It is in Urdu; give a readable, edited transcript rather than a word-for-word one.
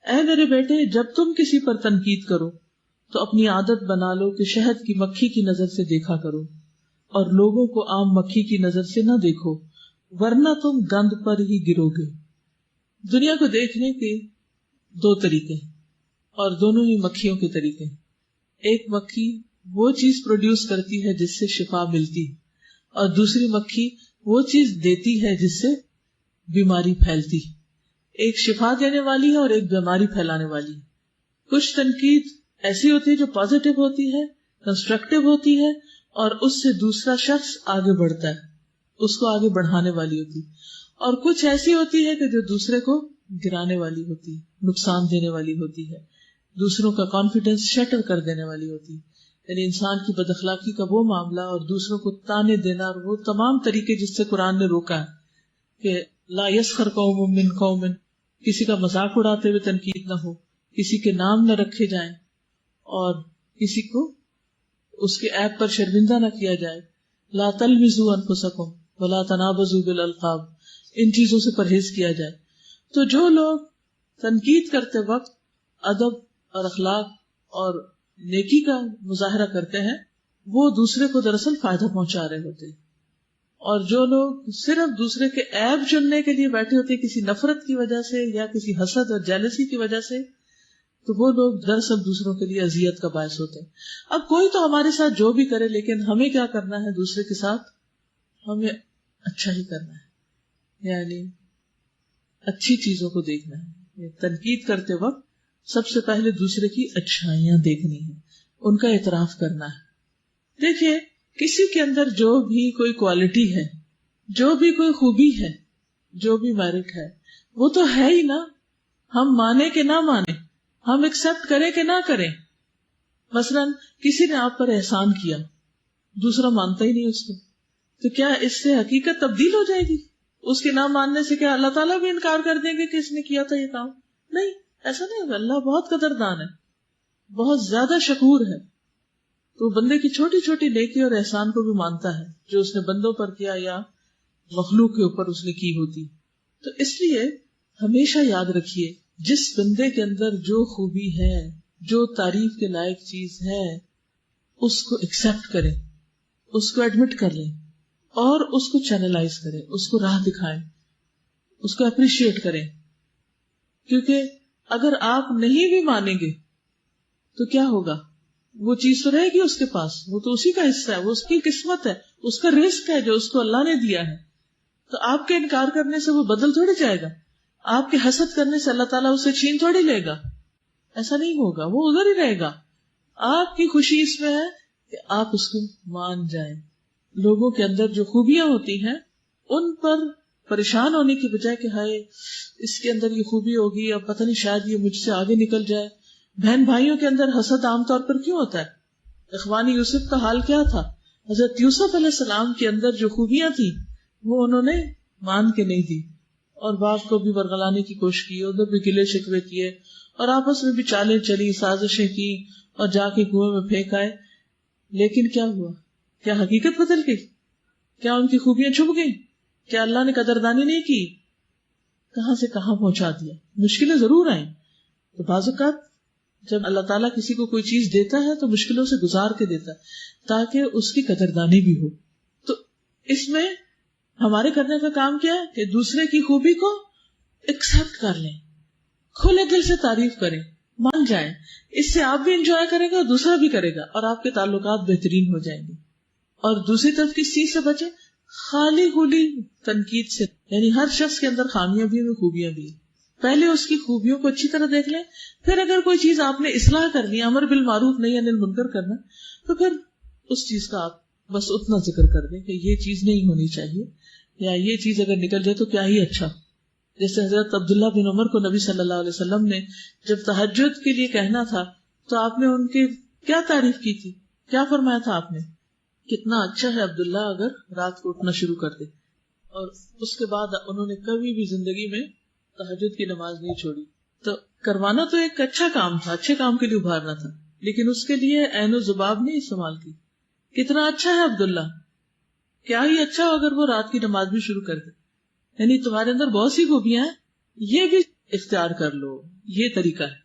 اے میرے بیٹے جب تم کسی پر تنقید کرو تو اپنی عادت بنا لو کہ شہد کی مکھی کی نظر سے دیکھا کرو اور لوگوں کو عام مکھی کی نظر سے نہ دیکھو، ورنہ تم گند پر ہی گرو گے۔ دنیا کو دیکھنے کے دو طریقے اور دونوں ہی مکھیوں کے طریقے۔ ایک مکھی وہ چیز پروڈیوس کرتی ہے جس سے شفا ملتی، اور دوسری مکھی وہ چیز دیتی ہے جس سے بیماری پھیلتی۔ ایک شفا دینے والی ہے اور ایک بیماری پھیلانے والی ہے۔ کچھ تنقید ایسی ہوتی ہے جو پازیٹیو ہوتی ہے، کنسٹرکٹیو ہوتی ہے، اور اس سے دوسرا شخص آگے بڑھتا ہے، اس کو آگے بڑھانے والی ہوتی ہے، اور کچھ ایسی ہوتی ہے کہ جو دوسرے کو گرانے والی ہوتی ہے، نقصان دینے والی ہوتی ہے، دوسروں کا کانفیڈنس شیٹر کر دینے والی ہوتی ہے۔ یعنی انسان کی بد اخلاقی کا وہ معاملہ اور دوسروں کو تانے دینا اور وہ تمام طریقے جس سے قرآن نے روکا ہے کہ لا یسخر قوم من قوم، کسی کا مذاق اڑاتے ہوئے تنقید نہ ہو، کسی کے نام نہ رکھے جائیں، اور کسی کو اس کے عیب پر شرمندہ نہ کیا جائے۔ لا تلمزوا انفسکم ولا تنابزوا بالالقاب، ان چیزوں سے پرہیز کیا جائے۔ تو جو لوگ تنقید کرتے وقت ادب اور اخلاق اور نیکی کا مظاہرہ کرتے ہیں وہ دوسرے کو دراصل فائدہ پہنچا رہے ہوتے ہیں، اور جو لوگ صرف دوسرے کے عیب چننے کے لیے بیٹھے ہوتے ہیں کسی نفرت کی وجہ سے یا کسی حسد اور جیلسی کی وجہ سے، تو وہ لوگ دراصل دوسروں کے لیے اذیت کا باعث ہوتے ہیں۔ اب کوئی تو ہمارے ساتھ جو بھی کرے، لیکن ہمیں کیا کرنا ہے؟ دوسرے کے ساتھ ہمیں اچھا ہی کرنا ہے، یعنی اچھی چیزوں کو دیکھنا ہے۔ تنقید کرتے وقت سب سے پہلے دوسرے کی اچھائیاں دیکھنی ہے، ان کا اعتراف کرنا ہے۔ دیکھیے کسی کے اندر جو بھی کوئی کوالٹی ہے، جو بھی کوئی خوبی ہے، جو بھی میرٹ ہے، وہ تو ہے ہی نا، ہم مانے کہ نہ مانے، ہم ایکسپٹ کریں کہ نہ کریں۔ مثلا کسی نے آپ پر احسان کیا، دوسرا مانتا ہی نہیں اس کو، تو کیا اس سے حقیقت تبدیل ہو جائے گی؟ اس کے نہ ماننے سے کیا اللہ تعالیٰ بھی انکار کر دیں گے کہ اس نے کیا تھا یہ کام؟ نہیں، ایسا نہیں ہوگا۔ اللہ بہت قدردان ہے، بہت زیادہ شکور ہے، تو بندے کی چھوٹی چھوٹی نیکی اور احسان کو بھی مانتا ہے جو اس نے بندوں پر کیا یا مخلوق کے اوپر اس نے کی ہوتی۔ تو اس لیے ہمیشہ یاد رکھیے جس بندے کے اندر جو خوبی ہے، جو تعریف کے لائق چیز ہے، اس کو ایکسپٹ کریں، اس کو ایڈمٹ کر لیں اور اس کو چینلائز کریں، اس کو راہ دکھائیں، اس کو اپریشیٹ کریں۔ کیونکہ اگر آپ نہیں بھی مانیں گے تو کیا ہوگا؟ وہ چیز تو رہے گی اس کے پاس، وہ تو اسی کا حصہ ہے، وہ اس کی قسمت ہے، اس کا رزق ہے جو اس کو اللہ نے دیا ہے۔ تو آپ کے انکار کرنے سے وہ بدل تھوڑی جائے گا، آپ کے حسد کرنے سے اللہ تعالیٰ اسے چھین تھوڑی لے گا، ایسا نہیں ہوگا، وہ ادھر ہی رہے گا۔ آپ کی خوشی اس میں ہے کہ آپ اس کو مان جائیں۔ لوگوں کے اندر جو خوبیاں ہوتی ہیں ان پر پریشان ہونے کی بجائے کہ ہائے اس کے اندر یہ خوبی ہوگی، اب پتہ نہیں شاید یہ مجھ سے آگے نکل جائے۔ بہن بھائیوں کے اندر حسد عام طور پر کیوں ہوتا ہے؟ اخوان یوسف کا حال کیا تھا؟ حضرت یوسف علیہ السلام کے اندر جو خوبیاں تھیں وہ انہوں نے مان کے نہیں دی، اور باپ کو بھی برگلانے کی کوشش کی، ادھر بھی گلے شکوے کیے، اور آپس میں بھی چالیں چلی، سازشیں کی، اور جا کے کنویں میں پھینک آئے۔ لیکن کیا ہوا؟ کیا حقیقت بدل گئی؟ کیا ان کی خوبیاں چھپ گئی؟ کیا اللہ نے قدردانی نہیں کی؟ کہاں سے کہاں پہنچا دیا۔ مشکلیں ضرور آئیں، تو بعض اوقات جب اللہ تعالیٰ کسی کو کوئی چیز دیتا ہے تو مشکلوں سے گزار کے دیتا ہے تاکہ اس کی قدردانی بھی ہو۔ تو اس میں ہمارے کرنے کا کام کیا ہے کہ دوسرے کی خوبی کو ایکسپٹ کر لیں، کھلے دل سے تعریف کریں، مان جائیں۔ اس سے آپ بھی انجوائے کریں گے اور دوسرا بھی کرے گا، اور آپ کے تعلقات بہترین ہو جائیں گے۔ اور دوسری طرف کس چیز سے بچیں؟ خالی خولی تنقید سے۔ یعنی ہر شخص کے اندر خامیاں بھی ہیں، خوبیاں بھی ہیں۔ پہلے اس کی خوبیوں کو اچھی طرح دیکھ لیں، پھر اگر کوئی چیز آپ نے اصلاح کرنی، امر بالمعروف نہیں انل منکر کرنا، تو پھر اس چیز کا آپ بس اتنا ذکر کر دیں کہ یہ چیز نہیں ہونی چاہیے، یا یہ چیز اگر نکل جائے تو کیا ہی اچھا۔ جیسے حضرت عبداللہ بن عمر کو نبی صلی اللہ علیہ وسلم نے جب تہجد کے لیے کہنا تھا تو آپ نے ان کی کیا تعریف کی تھی؟ کیا فرمایا تھا آپ نے؟ کتنا اچھا ہے عبداللہ اگر رات کو اٹھنا شروع کر دے۔ اور اس کے بعد انہوں نے کبھی بھی زندگی میں تہجد کی نماز نہیں چھوڑی۔ تو کروانا تو ایک اچھا کام تھا، اچھے کام کے لیے ابھارنا تھا، لیکن اس کے لیے عین و زباب نہیں استعمال کی۔ کتنا اچھا ہے عبداللہ، کیا ہی اچھا ہو اگر وہ رات کی نماز بھی شروع کر دے۔ یعنی تمہارے اندر بہت سی خوبیاں ہیں، یہ بھی اختیار کر لو، یہ طریقہ ہے.